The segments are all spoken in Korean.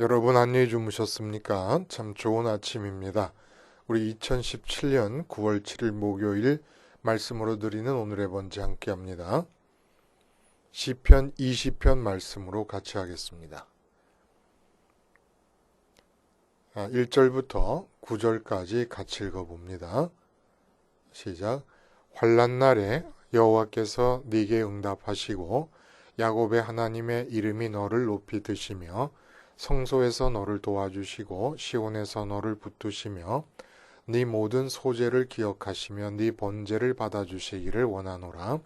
여러분 안녕히 주무셨습니까? 참 좋은 아침입니다. 우리 2017년 9월 7일 목요일 말씀으로 드리는 오늘의 번제 함께 합니다. 시편 20편 말씀으로 같이 하겠습니다. 1절부터 9절까지 같이 읽어봅니다. 시작. 환난 날에 여호와께서 네게 응답하시고 야곱의 하나님의 이름이 너를 높이 드시며 성소에서 너를 도와주시고 시온에서 너를 붙드시며 네 모든 소재를 기억하시며 네 번제를 받아주시기를 원하노라.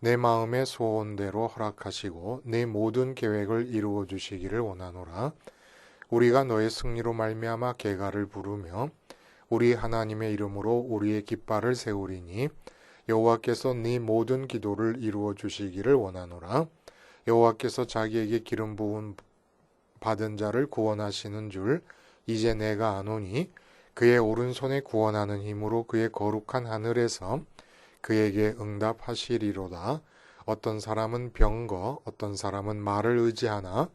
내 마음의 소원대로 허락하시고 네 모든 계획을 이루어 주시기를 원하노라. 우리가 너의 승리로 말미암아 계가를 부르며 우리 하나님의 이름으로 우리의 깃발을 세우리니 여호와께서 네 모든 기도를 이루어 주시기를 원하노라. 여호와께서 자기에게 기름 부은 받은 자를 구원하시는 줄 이제 내가 아노니 그의 오른손에 구원하는 힘으로 그의 거룩한 하늘에서 그에게 응답하시리로다. 어떤 사람은 병거 어떤 사람은 말을 의지하나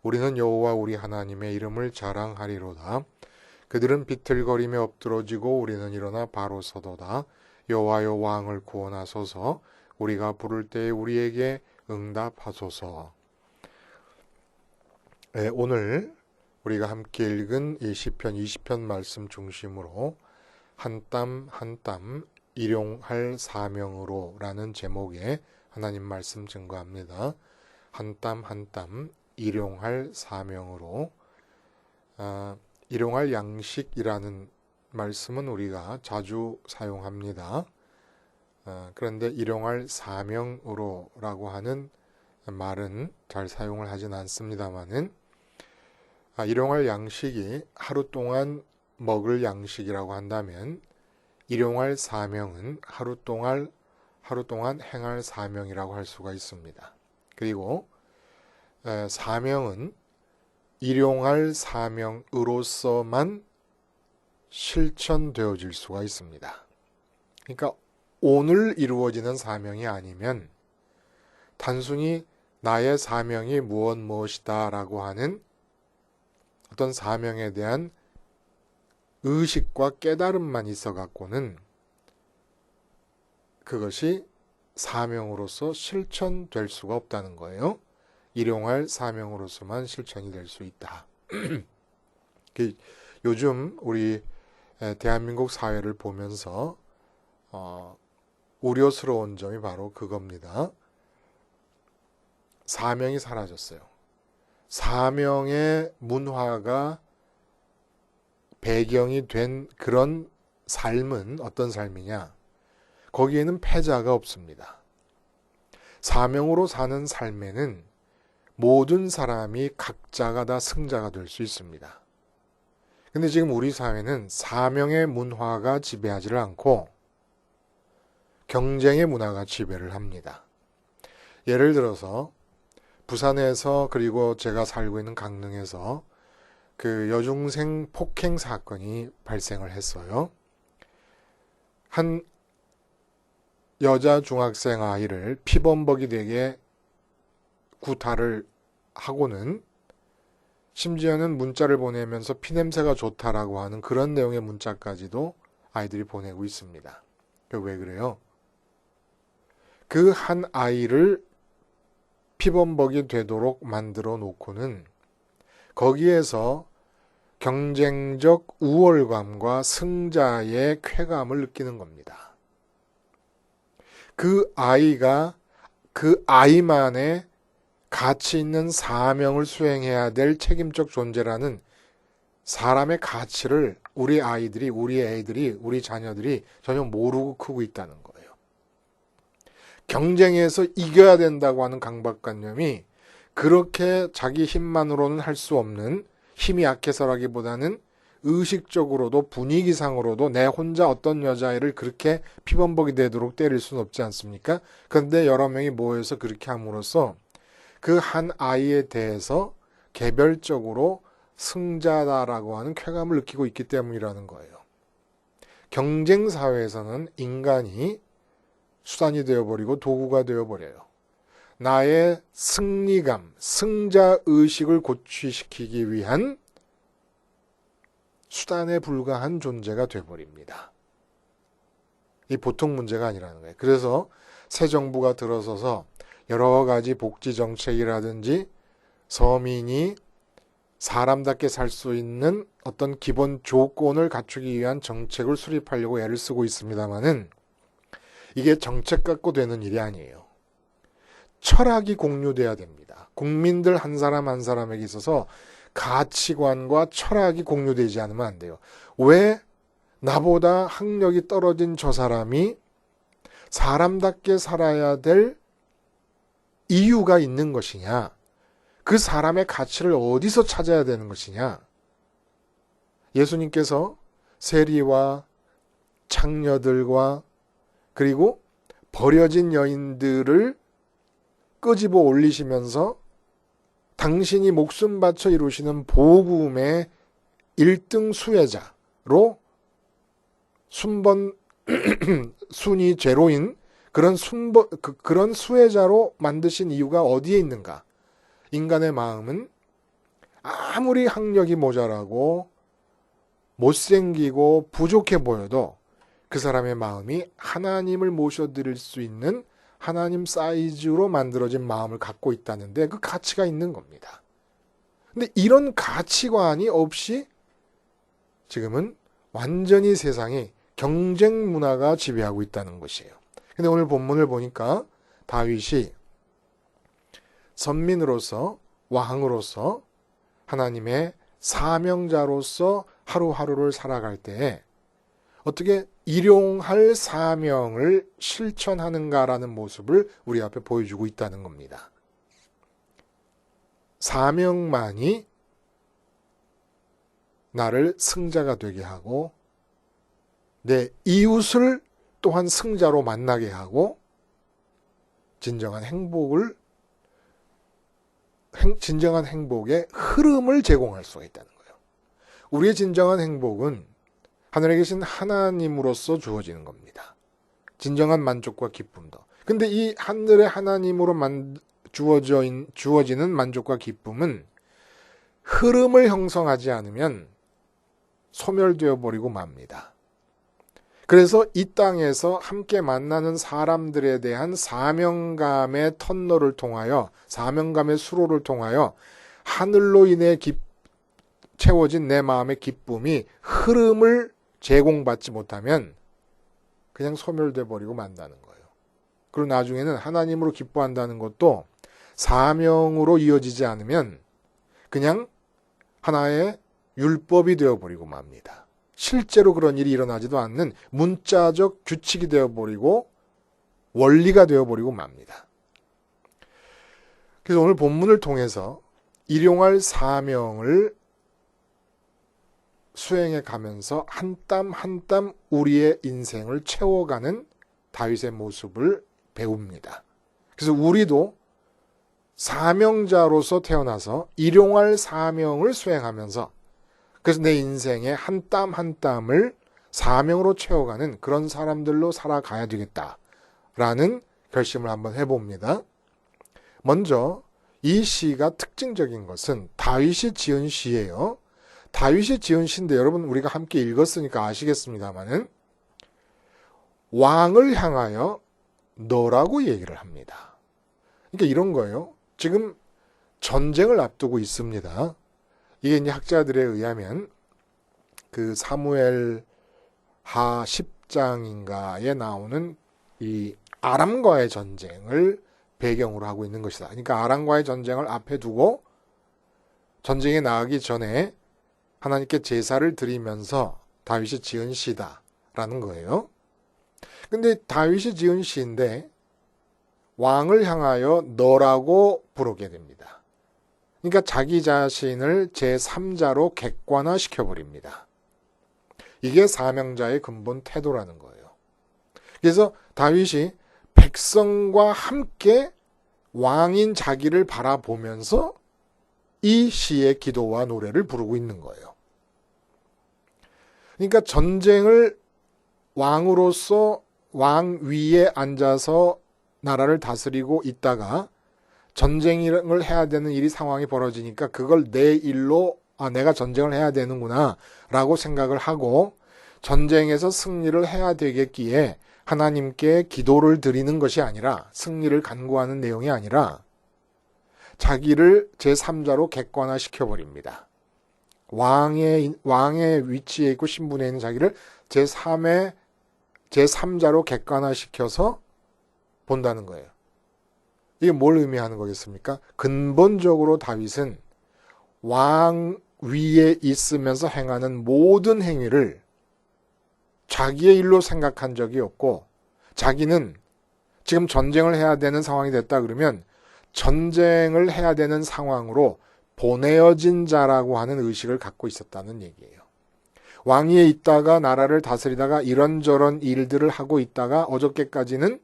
우리는 여호와 우리 하나님의 이름을 자랑하리로다. 그들은 비틀거리며 엎드러지고 우리는 일어나 바로 서도다. 여호와여 왕을 구원하소서. 우리가 부를 때에 우리에게 응답하소서. 오늘 우리가 함께 읽은 이 시편 20편 말씀 중심으로 한 땀 한 땀 일용할 사명으로 라는 제목의 하나님 말씀 증거합니다. 한 땀 한 땀 일용할 사명으로. 일용할 양식이라는 말씀은 우리가 자주 사용합니다. 그런데 일용할 사명으로 라고 하는 말은 잘 사용을 하진 않습니다만은 일용할 양식이 하루 동안 먹을 양식이라고 한다면 일용할 사명은 하루 동안 행할 사명이라고 할 수가 있습니다. 그리고 사명은 일용할 사명으로서만 실천되어질 수가 있습니다. 그러니까 오늘 이루어지는 사명이 아니면 단순히 나의 사명이 무엇이다 라고 하는 어떤 사명에 대한 의식과 깨달음만 있어 갖고는 그것이 사명으로서 실천될 수가 없다는 거예요. 일용할 사명으로서만 실천이 될 수 있다. 요즘 우리 대한민국 사회를 보면서 우려스러운 점이 바로 그겁니다. 사명이 사라졌어요. 사명의 문화가 배경이 된 그런 삶은 어떤 삶이냐? 거기에는 패자가 없습니다. 사명으로 사는 삶에는 모든 사람이 각자가 다 승자가 될 수 있습니다. 근데 지금 우리 사회는 사명의 문화가 지배하지를 않고 경쟁의 문화가 지배를 합니다. 예를 들어서 부산에서 그리고 제가 살고 있는 강릉에서 그 여중생 폭행 사건이 발생을 했어요. 한 여자 중학생 아이를 피범벅이 되게 구타를 하고는 심지어는 문자를 보내면서 피냄새가 좋다라고 하는 그런 내용의 문자까지도 아이들이 보내고 있습니다. 왜 그래요? 그 한 아이를 피범벅이 되도록 만들어 놓고는 거기에서 경쟁적 우월감과 승자의 쾌감을 느끼는 겁니다. 그 아이가 그 아이만의 가치 있는 사명을 수행해야 될 책임적 존재라는 사람의 가치를 우리 아이들이, 우리 애들이, 우리 자녀들이 전혀 모르고 크고 있다는 거예요. 경쟁에서 이겨야 된다고 하는 강박관념이 그렇게 자기 힘만으로는 할 수 없는, 힘이 약해서라기보다는 의식적으로도 분위기상으로도 내 혼자 어떤 여자애를 그렇게 피범벅이 되도록 때릴 수는 없지 않습니까? 그런데 여러 명이 모여서 그렇게 함으로써 그 한 아이에 대해서 개별적으로 승자다라고 하는 쾌감을 느끼고 있기 때문이라는 거예요. 경쟁 사회에서는 인간이 수단이 되어버리고 도구가 되어버려요. 나의 승리감, 승자의식을 고취시키기 위한 수단에 불과한 존재가 되어버립니다. 이 보통 문제가 아니라는 거예요. 그래서 새 정부가 들어서서 여러 가지 복지 정책이라든지 서민이 사람답게 살 수 있는 어떤 기본 조건을 갖추기 위한 정책을 수립하려고 애를 쓰고 있습니다만은 이게 정책 갖고 되는 일이 아니에요. 철학이 공유돼야 됩니다. 국민들 한 사람 한 사람에게 있어서 가치관과 철학이 공유되지 않으면 안 돼요. 왜 나보다 학력이 떨어진 저 사람이 사람답게 살아야 될 이유가 있는 것이냐? 그 사람의 가치를 어디서 찾아야 되는 것이냐? 예수님께서 세리와 창녀들과 그리고 버려진 여인들을 끄집어 올리시면서 당신이 목숨 바쳐 이루시는 복음의 1등 수혜자로 순위 제로인 그런 수혜자로 만드신 이유가 어디에 있는가? 인간의 마음은 아무리 학력이 모자라고 못생기고 부족해 보여도 그 사람의 마음이 하나님을 모셔드릴 수 있는 하나님 사이즈로 만들어진 마음을 갖고 있다는데 그 가치가 있는 겁니다. 근데 이런 가치관이 없이 지금은 완전히 세상이 경쟁 문화가 지배하고 있다는 것이에요. 근데 오늘 본문을 보니까 다윗이 선민으로서 왕으로서 하나님의 사명자로서 하루하루를 살아갈 때 어떻게 일용할 사명을 실천하는가라는 모습을 우리 앞에 보여주고 있다는 겁니다. 사명만이 나를 승자가 되게 하고 내 이웃을 또한 승자로 만나게 하고 진정한 행복의 흐름을 제공할 수가 있다는 거예요. 우리의 진정한 행복은 하늘에 계신 하나님으로서 주어지는 겁니다. 진정한 만족과 기쁨도. 근데 이 하늘의 하나님으로 주어지는 만족과 기쁨은 흐름을 형성하지 않으면 소멸되어 버리고 맙니다. 그래서 이 땅에서 함께 만나는 사람들에 대한 사명감의 터널을 통하여, 사명감의 수로를 통하여 하늘로 인해 채워진 내 마음의 기쁨이 흐름을 제공받지 못하면 그냥 소멸돼 버리고 만다는 거예요. 그리고 나중에는 하나님으로 기뻐한다는 것도 사명으로 이어지지 않으면 그냥 하나의 율법이 되어버리고 맙니다. 실제로 그런 일이 일어나지도 않는 문자적 규칙이 되어버리고 원리가 되어버리고 맙니다. 그래서 오늘 본문을 통해서 일용할 사명을 수행해 가면서 한 땀 한 땀 우리의 인생을 채워가는 다윗의 모습을 배웁니다. 그래서 우리도 사명자로서 태어나서 일용할 사명을 수행하면서 그래서 내 인생의 한 땀 한 땀을 사명으로 채워가는 그런 사람들로 살아가야 되겠다라는 결심을 한번 해봅니다. 먼저 이 시가 특징적인 것은 다윗이 지은 시예요. 다윗이 지은 시인데 여러분 우리가 함께 읽었으니까 아시겠습니다마는 왕을 향하여 너라고 얘기를 합니다. 그러니까 이런 거예요. 지금 전쟁을 앞두고 있습니다. 이게 이제 학자들에 의하면 그 사무엘 하 10장인가에 나오는 이 아람과의 전쟁을 배경으로 하고 있는 것이다. 그러니까 아람과의 전쟁을 앞에 두고 전쟁에 나가기 전에 하나님께 제사를 드리면서 다윗이 지은 시다라는 거예요. 근데 다윗이 지은 시인데 왕을 향하여 너라고 부르게 됩니다. 그러니까 자기 자신을 제3자로 객관화 시켜버립니다. 이게 사명자의 근본 태도라는 거예요. 그래서 다윗이 백성과 함께 왕인 자기를 바라보면서 이 시의 기도와 노래를 부르고 있는 거예요. 그러니까 전쟁을 왕으로서 왕 위에 앉아서 나라를 다스리고 있다가 전쟁을 해야 되는 일이 상황이 벌어지니까 그걸 내 일로 내가 전쟁을 해야 되는구나 라고 생각을 하고 전쟁에서 승리를 해야 되겠기에 하나님께 기도를 드리는 것이 아니라 승리를 간구하는 내용이 아니라 자기를 제3자로 객관화시켜버립니다. 왕의 위치에 있고 신분에 있는 자기를 제3자로 객관화시켜서 본다는 거예요. 이게 뭘 의미하는 거겠습니까? 근본적으로 다윗은 왕 위에 있으면서 행하는 모든 행위를 자기의 일로 생각한 적이 없고 자기는 지금 전쟁을 해야 되는 상황이 됐다 그러면 전쟁을 해야 되는 상황으로 보내어진 자라고 하는 의식을 갖고 있었다는 얘기예요. 왕위에 있다가 나라를 다스리다가 이런저런 일들을 하고 있다가 어저께까지는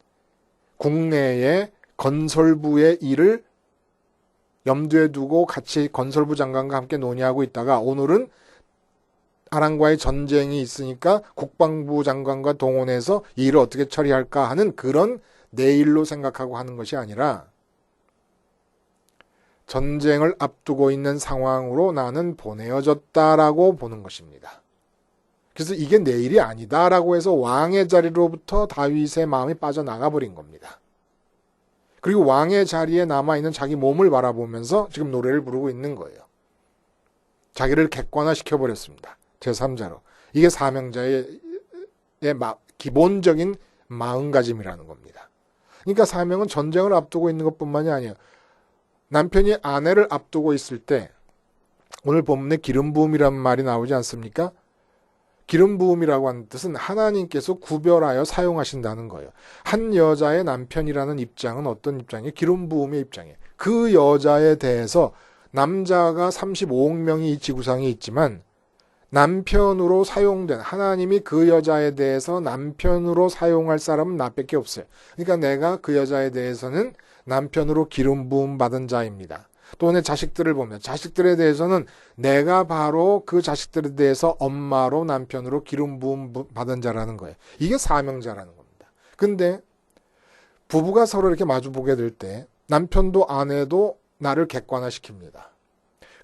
국내의 건설부의 일을 염두에 두고 같이 건설부 장관과 함께 논의하고 있다가 오늘은 아람과의 전쟁이 있으니까 국방부 장관과 동원해서 이 일을 어떻게 처리할까 하는 그런 내일로 생각하고 하는 것이 아니라 전쟁을 앞두고 있는 상황으로 나는 보내어졌다라고 보는 것입니다. 그래서 이게 내 일이 아니다라고 해서 왕의 자리로부터 다윗의 마음이 빠져나가 버린 겁니다. 그리고 왕의 자리에 남아있는 자기 몸을 바라보면서 지금 노래를 부르고 있는 거예요. 자기를 객관화시켜버렸습니다. 제3자로. 이게 사명자의 기본적인 마음가짐이라는 겁니다. 그러니까 사명은 전쟁을 앞두고 있는 것뿐만이 아니에요. 남편이 아내를 앞두고 있을 때 오늘 본문에 기름 부음이란 말이 나오지 않습니까? 기름 부음이라고 하는 뜻은 하나님께서 구별하여 사용하신다는 거예요. 한 여자의 남편이라는 입장은 어떤 입장이에요? 기름 부음의 입장이에요. 그 여자에 대해서 남자가 35억 명이 이 지구상에 있지만 남편으로 사용된 하나님이 그 여자에 대해서 남편으로 사용할 사람은 나밖에 없어요. 그러니까 내가 그 여자에 대해서는 남편으로 기름 부음 받은 자입니다. 또 내 자식들을 보면 자식들에 대해서는 내가 바로 그 자식들에 대해서 엄마로 남편으로 기름 부음 받은 자라는 거예요. 이게 사명자라는 겁니다. 근데 부부가 서로 이렇게 마주보게 될 때 남편도 아내도 나를 객관화시킵니다.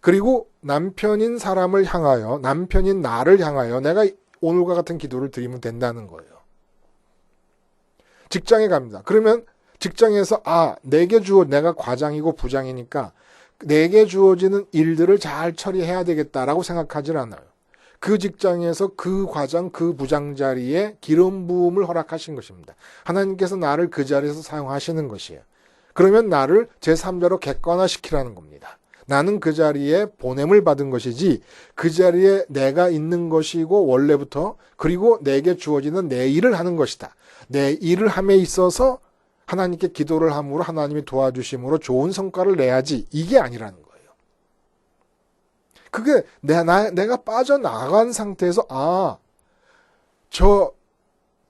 그리고 남편인 사람을 향하여 남편인 나를 향하여 내가 오늘과 같은 기도를 드리면 된다는 거예요. 직장에 갑니다. 그러면 직장에서 내가 과장이고 부장이니까 내게 주어지는 일들을 잘 처리해야 되겠다라고 생각하지 않아요. 그 직장에서 그 과장, 그 부장 자리에 기름 부음을 허락하신 것입니다. 하나님께서 나를 그 자리에서 사용하시는 것이에요. 그러면 나를 제3자로 객관화시키라는 겁니다. 나는 그 자리에 보냄을 받은 것이지 그 자리에 내가 있는 것이고 원래부터 그리고 내게 주어지는 내 일을 하는 것이다. 내 일을 함에 있어서 하나님께 기도를 함으로 하나님이 도와주심으로 좋은 성과를 내야지 이게 아니라는 거예요. 그게 내가 빠져나간 상태에서 저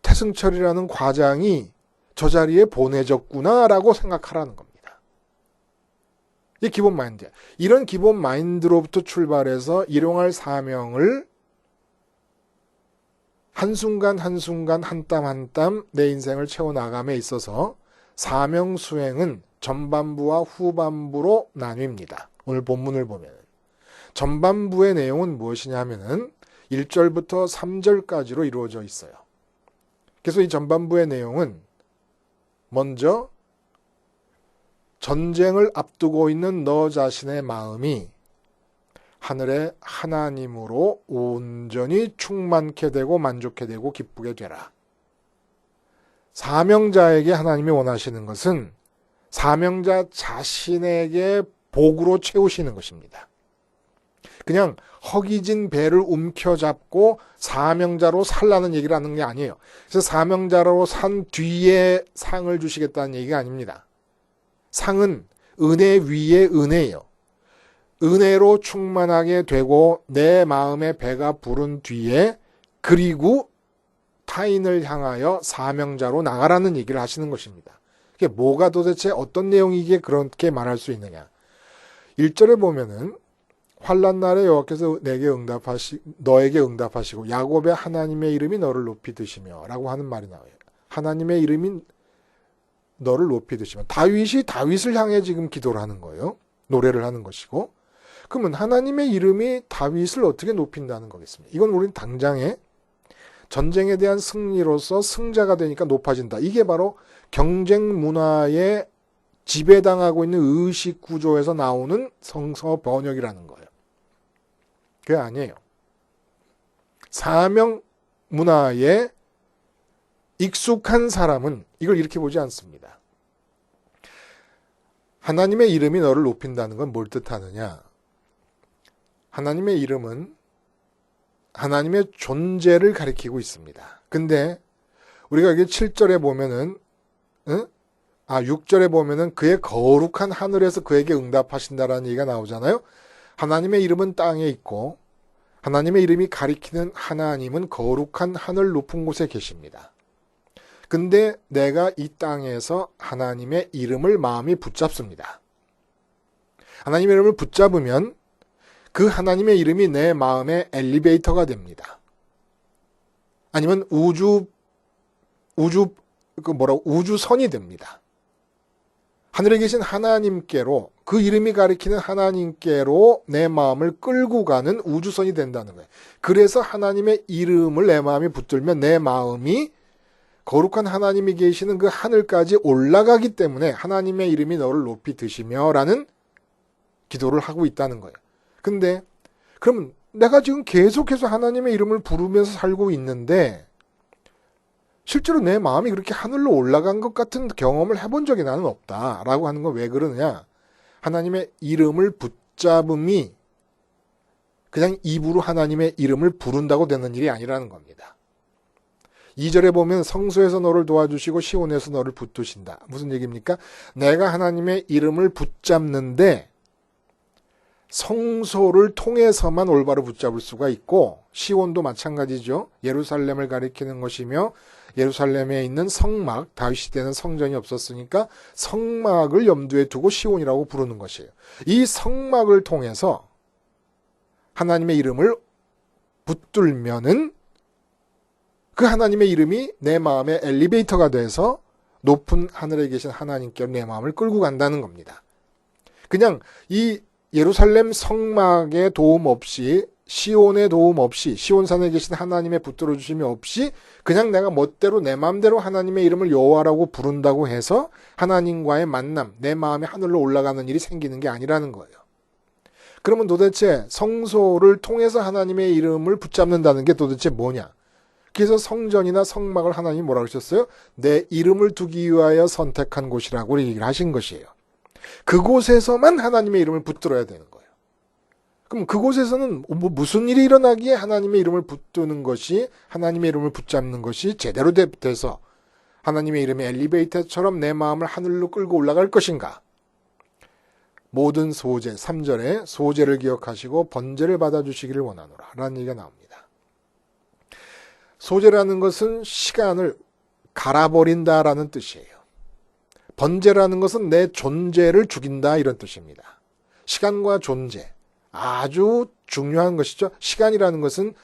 태승철이라는 과장이 저 자리에 보내졌구나라고 생각하라는 겁니다. 이게 기본 마인드야. 이런 기본 마인드로부터 출발해서 일용할 사명을 한순간 한순간 한 땀 한 땀 내 인생을 채워나감에 있어서 사명 수행은 전반부와 후반부로 나뉩니다. 오늘 본문을 보면 전반부의 내용은 무엇이냐 하면은 1절부터 3절까지로 이루어져 있어요. 그래서 이 전반부의 내용은 먼저 전쟁을 앞두고 있는 너 자신의 마음이 하늘의 하나님으로 온전히 충만케 되고 만족케 되고 기쁘게 되라. 사명자에게 하나님이 원하시는 것은 사명자 자신에게 복으로 채우시는 것입니다. 그냥 허기진 배를 움켜잡고 사명자로 살라는 얘기를 하는 게 아니에요. 그래서 사명자로 산 뒤에 상을 주시겠다는 얘기가 아닙니다. 상은 은혜 위에 은혜예요. 은혜로 충만하게 되고 내 마음의 배가 부른 뒤에 그리고 타인을 향하여 사명자로 나가라는 얘기를 하시는 것입니다. 그게 뭐가 도대체 어떤 내용이기에 그렇게 말할 수 있느냐. 1절에 보면은 환난 날에 여호와께서 너에게 응답하시고 야곱의 하나님의 이름이 너를 높이 드시며 라고 하는 말이 나와요. 하나님의 이름이 너를 높이 드시면, 다윗이 다윗을 향해 지금 기도를 하는 거예요. 노래를 하는 것이고, 그러면 하나님의 이름이 다윗을 어떻게 높인다는 거겠습니까? 이건 우리는 당장에 전쟁에 대한 승리로서 승자가 되니까 높아진다. 이게 바로 경쟁 문화에 지배당하고 있는 의식 구조에서 나오는 성서 번역이라는 거예요. 그게 아니에요. 사명 문화에 익숙한 사람은 이걸 이렇게 보지 않습니다. 하나님의 이름이 너를 높인다는 건 뭘 뜻하느냐? 하나님의 이름은 하나님의 존재를 가리키고 있습니다. 근데 우리가 여기 7절에 보면은 6절에 보면은 그의 거룩한 하늘에서 그에게 응답하신다라는 얘기가 나오잖아요. 하나님의 이름은 땅에 있고 하나님의 이름이 가리키는 하나님은 거룩한 하늘 높은 곳에 계십니다. 근데 내가 이 땅에서 하나님의 이름을 마음이 붙잡습니다. 하나님의 이름을 붙잡으면 그 하나님의 이름이 내 마음의 엘리베이터가 됩니다. 아니면 우주선이 됩니다. 하늘에 계신 하나님께로, 그 이름이 가리키는 하나님께로 내 마음을 끌고 가는 우주선이 된다는 거예요. 그래서 하나님의 이름을 내 마음이 붙들면 내 마음이 거룩한 하나님이 계시는 그 하늘까지 올라가기 때문에 하나님의 이름이 너를 높이 드시며 라는 기도를 하고 있다는 거예요. 근데 그러면 내가 지금 계속해서 하나님의 이름을 부르면서 살고 있는데 실제로 내 마음이 그렇게 하늘로 올라간 것 같은 경험을 해본 적이 나는 없다라고 하는 건 왜 그러느냐? 하나님의 이름을 붙잡음이 그냥 입으로 하나님의 이름을 부른다고 되는 일이 아니라는 겁니다. 2절에 보면 성소에서 너를 도와주시고 시온에서 너를 붙드신다. 무슨 얘기입니까? 내가 하나님의 이름을 붙잡는데 성소를 통해서만 올바로 붙잡을 수가 있고, 시온도 마찬가지죠. 예루살렘을 가리키는 것이며 예루살렘에 있는 성막, 다윗 시대는 성전이 없었으니까 성막을 염두에 두고 시온이라고 부르는 것이에요. 이 성막을 통해서 하나님의 이름을 붙들면은 그 하나님의 이름이 내 마음의 엘리베이터가 돼서 높은 하늘에 계신 하나님께로 내 마음을 끌고 간다는 겁니다. 그냥 이 예루살렘 성막의 도움 없이, 시온의 도움 없이, 시온산에 계신 하나님의 붙들어 주심이 없이 그냥 내가 멋대로 내 마음대로 하나님의 이름을 여호와라고 부른다고 해서 하나님과의 만남, 내 마음이 하늘로 올라가는 일이 생기는 게 아니라는 거예요. 그러면 도대체 성소를 통해서 하나님의 이름을 붙잡는다는 게 도대체 뭐냐? 그래서 성전이나 성막을 하나님이 뭐라고 하셨어요? 내 이름을 두기 위하여 선택한 곳이라고 얘기를 하신 것이에요. 그곳에서만 하나님의 이름을 붙들어야 되는 거예요. 그럼 그곳에서는 무슨 일이 일어나기에 하나님의 이름을 붙드는 것이, 하나님의 이름을 붙잡는 것이 제대로 돼서 하나님의 이름의 엘리베이터처럼 내 마음을 하늘로 끌고 올라갈 것인가? 모든 소재, 3절에 소재를 기억하시고 번제를 받아주시기를 원하노라 라는 얘기가 나옵니다. 소재라는 것은 시간을 갈아버린다라는 뜻이에요. 번제라는 것은 내 존재를 죽인다 이런 뜻입니다. 시간과 존재, 아주 중요한 것이죠. 시간이라는 것은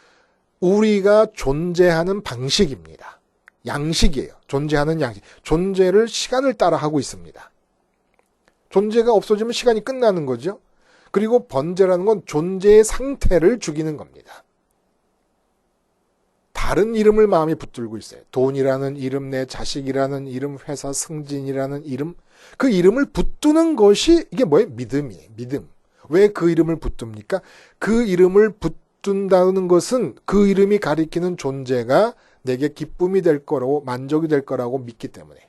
우리가 존재하는 방식입니다. 양식이에요. 존재하는 양식. 존재를 시간을 따라 하고 있습니다. 존재가 없어지면 시간이 끝나는 거죠. 그리고 번제라는 건 존재의 상태를 죽이는 겁니다. 다른 이름을 마음이 붙들고 있어요. 돈이라는 이름, 내 자식이라는 이름, 회사 승진이라는 이름. 그 이름을 붙드는 것이 이게 뭐예요? 믿음이에요. 믿음. 왜 그 이름을 붙듭니까? 그 이름을 붙든다는 것은 그 이름이 가리키는 존재가 내게 기쁨이 될 거라고, 만족이 될 거라고 믿기 때문에.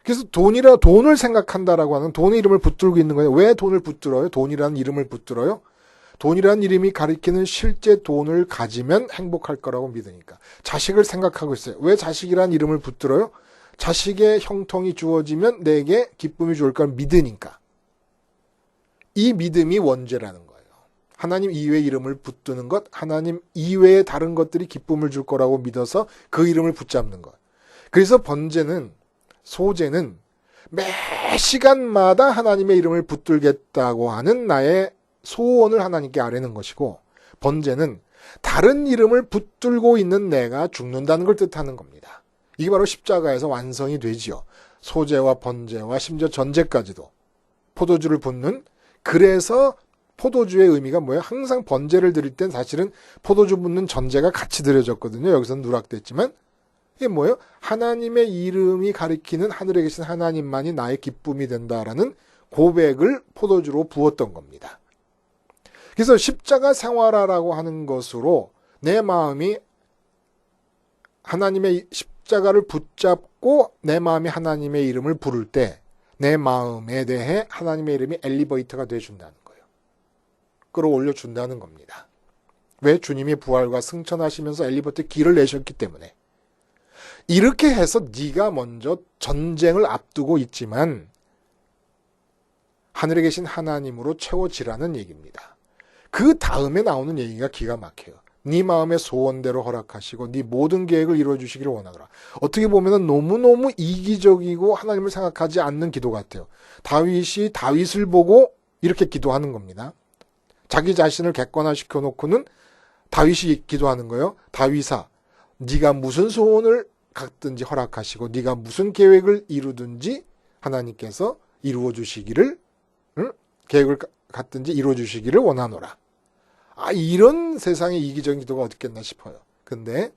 그래서 돈을 생각한다라고 하는, 돈의 이름을 붙들고 있는 거예요. 왜 돈을 붙들어요? 돈이라는 이름을 붙들어요? 돈이라는 이름이 가리키는 실제 돈을 가지면 행복할 거라고 믿으니까. 자식을 생각하고 있어요. 왜 자식이라는 이름을 붙들어요? 자식의 형통이 주어지면 내게 기쁨이 좋을 걸 믿으니까. 이 믿음이 원죄라는 거예요. 하나님 이외의 이름을 붙드는 것, 하나님 이외의 다른 것들이 기쁨을 줄 거라고 믿어서 그 이름을 붙잡는 것. 그래서 번제는, 소제는 매 시간마다 하나님의 이름을 붙들겠다고 하는 나의 소원을 하나님께 아뢰는 것이고, 번제는 다른 이름을 붙들고 있는 내가 죽는다는 걸 뜻하는 겁니다. 이게 바로 십자가에서 완성이 되지요. 소재와 번제와 심지어 전제까지도 포도주를 붓는. 그래서 포도주의 의미가 뭐예요? 항상 번제를 드릴 땐 사실은 포도주 붓는 전제가 같이 드려졌거든요. 여기서는 누락됐지만 이게 뭐예요? 하나님의 이름이 가리키는 하늘에 계신 하나님만이 나의 기쁨이 된다라는 고백을 포도주로 부었던 겁니다. 그래서 십자가 생활화라고 하는 것으로 내 마음이 하나님의 십자가를 붙잡고 내 마음이 하나님의 이름을 부를 때 내 마음에 대해 하나님의 이름이 엘리베이터가 돼준다는 거예요. 끌어올려 준다는 겁니다. 왜? 주님이 부활과 승천하시면서 엘리베이터 길을 내셨기 때문에. 이렇게 해서 네가 먼저 전쟁을 앞두고 있지만 하늘에 계신 하나님으로 채워지라는 얘기입니다. 그 다음에 나오는 얘기가 기가 막혀요. 네 마음의 소원대로 허락하시고 네 모든 계획을 이루어주시기를 원하노라. 어떻게 보면 너무너무 이기적이고 하나님을 생각하지 않는 기도 같아요. 다윗이 다윗을 보고 이렇게 기도하는 겁니다. 자기 자신을 객관화시켜 놓고는 다윗이 기도하는 거예요. 다윗아, 네가 무슨 소원을 갖든지 허락하시고 네가 무슨 계획을 이루든지 하나님께서 이루어 주시기를, 계획을 갖든지 이루어 주시기를 원하노라. 이런 세상의 이기적인 기도가 어딨겠나 싶어요. 근데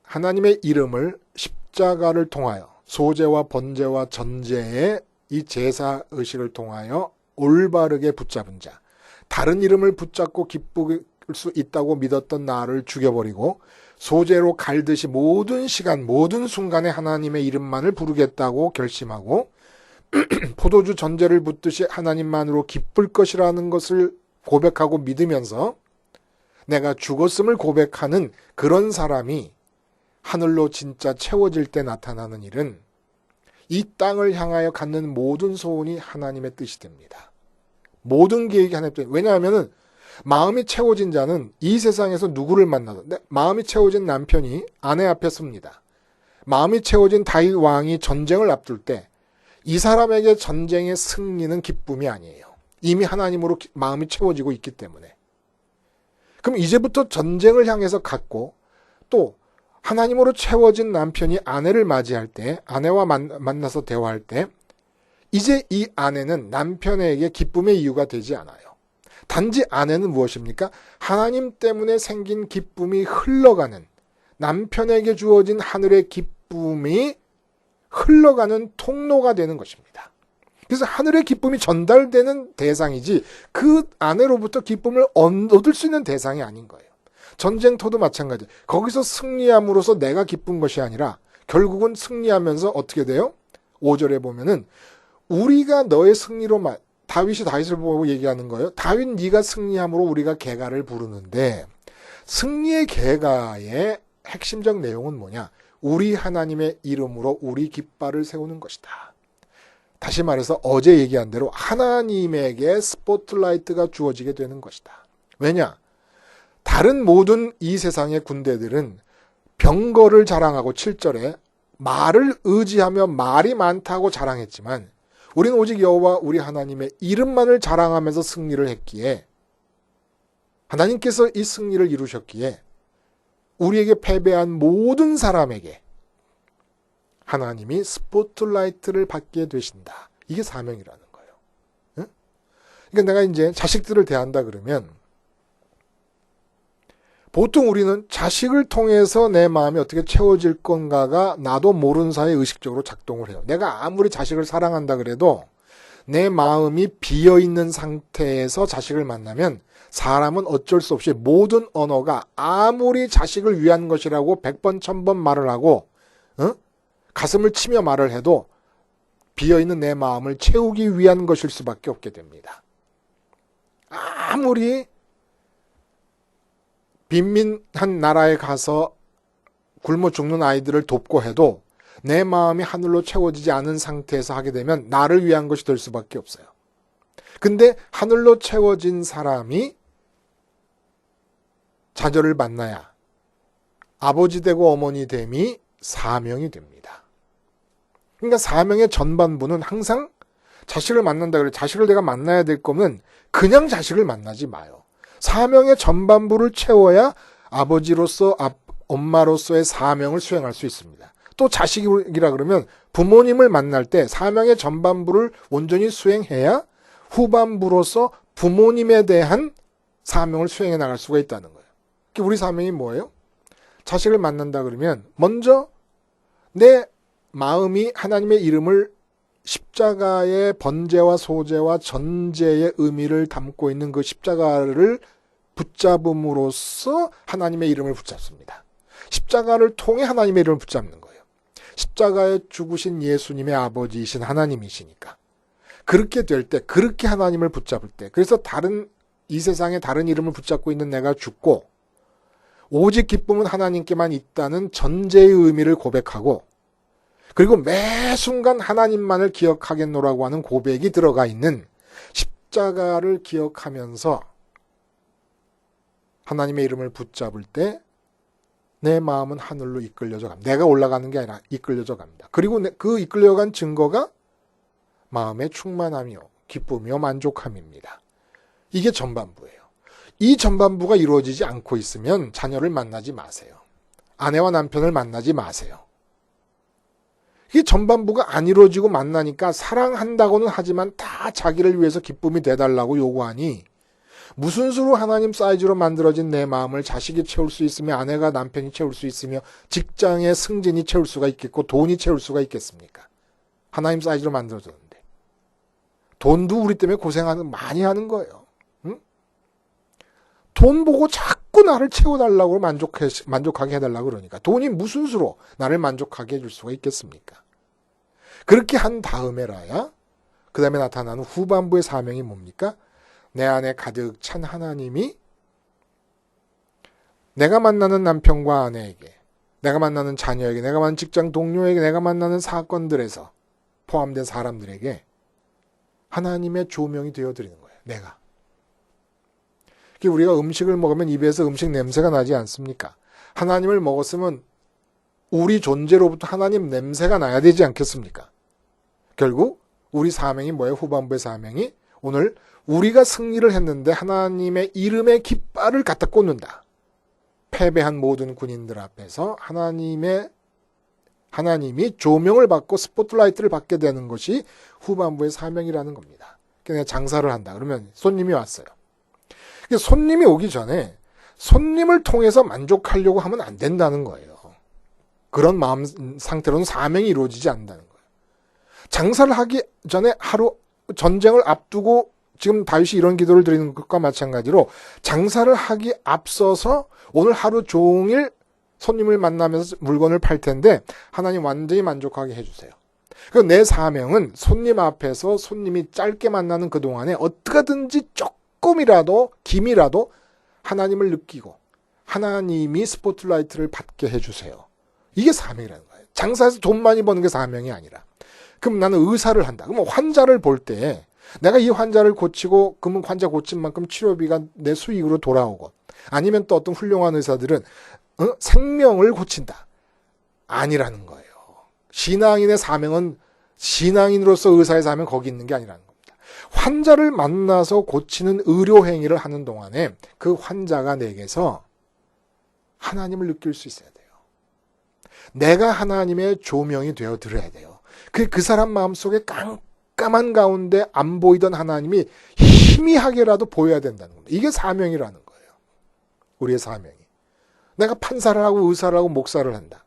하나님의 이름을 십자가를 통하여 소제와 번제와 전제의 이 제사 의식을 통하여 올바르게 붙잡은 자, 다른 이름을 붙잡고 기쁠 수 있다고 믿었던 나를 죽여버리고 소제로 갈듯이 모든 시간 모든 순간에 하나님의 이름만을 부르겠다고 결심하고 포도주 전제를 붓듯이 하나님만으로 기쁠 것이라는 것을 고백하고 믿으면서 내가 죽었음을 고백하는 그런 사람이 하늘로 진짜 채워질 때 나타나는 일은 이 땅을 향하여 갖는 모든 소원이 하나님의 뜻이 됩니다. 모든 계획이 하나님의 뜻. 왜냐하면 마음이 채워진 자는 이 세상에서 누구를 만나도 마음이 채워진 남편이 아내 앞에 섭니다. 마음이 채워진 다윗 왕이 전쟁을 앞둘 때 이 사람에게 전쟁의 승리는 기쁨이 아니에요. 이미 하나님으로 마음이 채워지고 있기 때문에. 그럼 이제부터 전쟁을 향해서 갔고 또 하나님으로 채워진 남편이 아내를 맞이할 때, 아내와 만나서 대화할 때 이제 이 아내는 남편에게 기쁨의 이유가 되지 않아요. 단지 아내는 무엇입니까? 하나님 때문에 생긴 기쁨이 흘러가는, 남편에게 주어진 하늘의 기쁨이 흘러가는 통로가 되는 것입니다. 그래서 하늘의 기쁨이 전달되는 대상이지 그 아내로부터 기쁨을 얻을 수 있는 대상이 아닌 거예요. 전쟁터도 마찬가지. 거기서 승리함으로써 내가 기쁜 것이 아니라 결국은 승리하면서 어떻게 돼요? 5절에 보면은 우리가 너의 승리로 다윗이 다윗을 보고 얘기하는 거예요. 다윗 네가 승리함으로 우리가 개가를 부르는데 승리의 개가의 핵심적 내용은 뭐냐? 우리 하나님의 이름으로 우리 깃발을 세우는 것이다. 다시 말해서 어제 얘기한 대로 하나님에게 스포트라이트가 주어지게 되는 것이다. 왜냐? 다른 모든 이 세상의 군대들은 병거를 자랑하고 7절에 말을 의지하며 말이 많다고 자랑했지만 우리는 오직 여호와 우리 하나님의 이름만을 자랑하면서 승리를 했기에 하나님께서 이 승리를 이루셨기에 우리에게 패배한 모든 사람에게 하나님이 스포트라이트를 받게 되신다. 이게 사명이라는 거예요. 응? 그러니까 내가 이제 자식들을 대한다 그러면 보통 우리는 자식을 통해서 내 마음이 어떻게 채워질 건가가 나도 모르는 사이에 의식적으로 작동을 해요. 내가 아무리 자식을 사랑한다 그래도 내 마음이 비어있는 상태에서 자식을 만나면 사람은 어쩔 수 없이 모든 언어가 아무리 자식을 위한 것이라고 100번 1000번 말을 하고 가슴을 치며 말을 해도 비어있는 내 마음을 채우기 위한 것일 수밖에 없게 됩니다. 아무리 빈민한 나라에 가서 굶어 죽는 아이들을 돕고 해도 내 마음이 하늘로 채워지지 않은 상태에서 하게 되면 나를 위한 것이 될 수밖에 없어요. 근데 하늘로 채워진 사람이 자녀를 만나야 아버지 되고 어머니 됨이 사명이 됩니다. 그러니까 사명의 전반부는 항상 자식을 만난다 그래. 자식을 내가 만나야 될 거면 그냥 자식을 만나지 마요. 사명의 전반부를 채워야 아버지로서 엄마로서의 사명을 수행할 수 있습니다. 또 자식이라 그러면 부모님을 만날 때 사명의 전반부를 온전히 수행해야 후반부로서 부모님에 대한 사명을 수행해 나갈 수가 있다는 거예요. 우리 사명이 뭐예요? 자식을 만난다 그러면 먼저 내 마음이 하나님의 이름을 십자가의 번제와 소제와 전제의 의미를 담고 있는 그 십자가를 붙잡음으로써 하나님의 이름을 붙잡습니다. 십자가를 통해 하나님의 이름을 붙잡는 거예요. 십자가에 죽으신 예수님의 아버지이신 하나님이시니까. 그렇게 될 때, 그렇게 하나님을 붙잡을 때, 그래서 이 세상에 다른 이름을 붙잡고 있는 내가 죽고 오직 기쁨은 하나님께만 있다는 전제의 의미를 고백하고, 그리고 매 순간 하나님만을 기억하겠노라고 하는 고백이 들어가 있는 십자가를 기억하면서 하나님의 이름을 붙잡을 때 내 마음은 하늘로 이끌려져 갑니다. 내가 올라가는 게 아니라 이끌려져 갑니다. 그리고 그 이끌려간 증거가 마음의 충만함이요, 기쁨이요, 만족함입니다. 이게 전반부예요. 이 전반부가 이루어지지 않고 있으면 자녀를 만나지 마세요. 아내와 남편을 만나지 마세요. 이게 전반부가 안 이루어지고 만나니까 사랑한다고는 하지만 다 자기를 위해서 기쁨이 돼달라고 요구하니 무슨 수로 하나님 사이즈로 만들어진 내 마음을 자식이 채울 수 있으며 아내가 남편이 채울 수 있으며 직장의 승진이 채울 수가 있겠고 돈이 채울 수가 있겠습니까? 하나님 사이즈로 만들어졌는데. 돈도 우리 때문에 많이 하는 거예요. 응? 돈 보고 자꾸 나를 채워달라고 만족하게 해달라고 그러니까 돈이 무슨 수로 나를 만족하게 해줄 수가 있겠습니까? 그렇게 한 다음에라야 그 다음에 나타나는 후반부의 사명이 뭡니까? 내 안에 가득 찬 하나님이 내가 만나는 남편과 아내에게, 내가 만나는 자녀에게, 내가 만나는 직장 동료에게, 내가 만나는 사건들에서 포함된 사람들에게 하나님의 조명이 되어드리는 거예요. 내가. 우리가 음식을 먹으면 입에서 음식 냄새가 나지 않습니까? 하나님을 먹었으면 우리 존재로부터 하나님 냄새가 나야 되지 않겠습니까? 결국 우리 사명이 뭐예요? 후반부의 사명이 오늘 우리가 승리를 했는데 하나님의 이름의 깃발을 갖다 꽂는다. 패배한 모든 군인들 앞에서 하나님이 조명을 받고 스포트라이트를 받게 되는 것이 후반부의 사명이라는 겁니다. 그냥 장사를 한다. 그러면 손님이 왔어요. 손님이 오기 전에 손님을 통해서 만족하려고 하면 안 된다는 거예요. 그런 마음 상태로는 사명이 이루어지지 않는다는 거예요. 장사를 하기 전에 전쟁을 앞두고 지금 다윗이 이런 기도를 드리는 것과 마찬가지로 장사를 하기 앞서서 오늘 하루 종일 손님을 만나면서 물건을 팔 텐데 하나님 완전히 만족하게 해주세요. 그리고 내 사명은 손님 앞에서 손님이 짧게 만나는 그동안에 어떻게든지 조금이라도 김이라도 하나님을 느끼고 하나님이 스포트라이트를 받게 해주세요. 이게 사명이라는 거예요. 장사해서 돈 많이 버는 게 사명이 아니라. 그럼 나는 의사를 한다. 그러면 환자를 볼 때 내가 이 환자를 고치고 그러면 환자 고친 만큼 치료비가 내 수익으로 돌아오고, 아니면 또 어떤 훌륭한 의사들은 생명을 고친다. 아니라는 거예요. 신앙인의 사명은 신앙인으로서 의사의 사명은 거기 있는 게 아니라는 겁니다. 환자를 만나서 고치는 의료 행위를 하는 동안에 그 환자가 내게서 하나님을 느낄 수 있어야 돼요. 내가 하나님의 조명이 되어 드려야 돼요. 그 사람 마음속에 깜깜한 가운데 안 보이던 하나님이 희미하게라도 보여야 된다는 겁니다. 이게 사명이라는 거예요. 우리의 사명이. 내가 판사를 하고 의사를 하고 목사를 한다.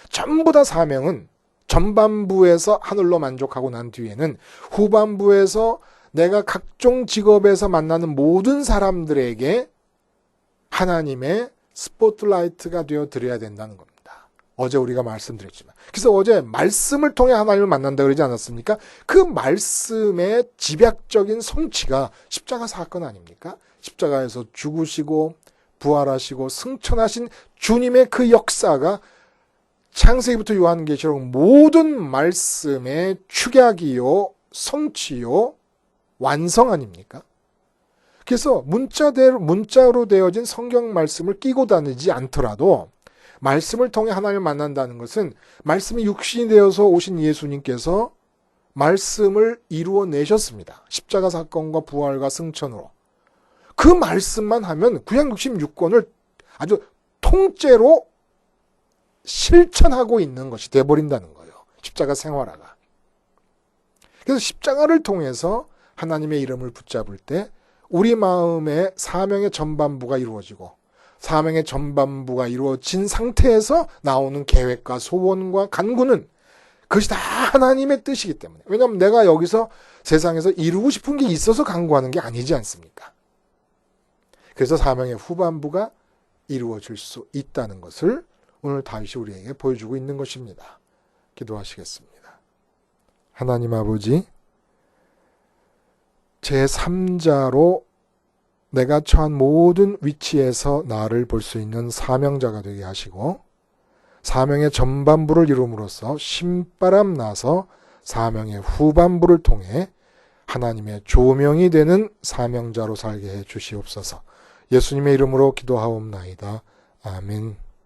전부 다 사명은 전반부에서 하늘로 만족하고 난 뒤에는 후반부에서 내가 각종 직업에서 만나는 모든 사람들에게 하나님의 스포트라이트가 되어 드려야 된다는 겁니다. 어제 우리가 말씀드렸지만. 그래서 어제 말씀을 통해 하나님을 만난다 그러지 않았습니까? 그 말씀의 집약적인 성취가 십자가 사건 아닙니까? 십자가에서 죽으시고 부활하시고 승천하신 주님의 그 역사가 창세기부터 요한계시록 모든 말씀의 축약이요, 성취요, 완성 아닙니까? 그래서 문자로 되어진 성경 말씀을 끼고 다니지 않더라도 말씀을 통해 하나님을 만난다는 것은 말씀이 육신이 되어서 오신 예수님께서 말씀을 이루어내셨습니다. 십자가 사건과 부활과 승천으로. 그 말씀만 하면 구약 66권을 아주 통째로 실천하고 있는 것이 돼버린다는 거예요. 십자가 생활화가. 그래서 십자가를 통해서 하나님의 이름을 붙잡을 때 우리 마음에 사명의 전반부가 이루어지고 사명의 전반부가 이루어진 상태에서 나오는 계획과 소원과 간구는 그것이 다 하나님의 뜻이기 때문에. 왜냐하면 내가 여기서 세상에서 이루고 싶은 게 있어서 간구하는 게 아니지 않습니까? 그래서 사명의 후반부가 이루어질 수 있다는 것을 오늘 다윗이 우리에게 보여주고 있는 것입니다. 기도하시겠습니다. 하나님 아버지, 제3자로 내가 처한 모든 위치에서 나를 볼 수 있는 사명자가 되게 하시고 사명의 전반부를 이룸으로써 신바람 나서 사명의 후반부를 통해 하나님의 조명이 되는 사명자로 살게 해 주시옵소서. 예수님의 이름으로 기도하옵나이다. 아멘.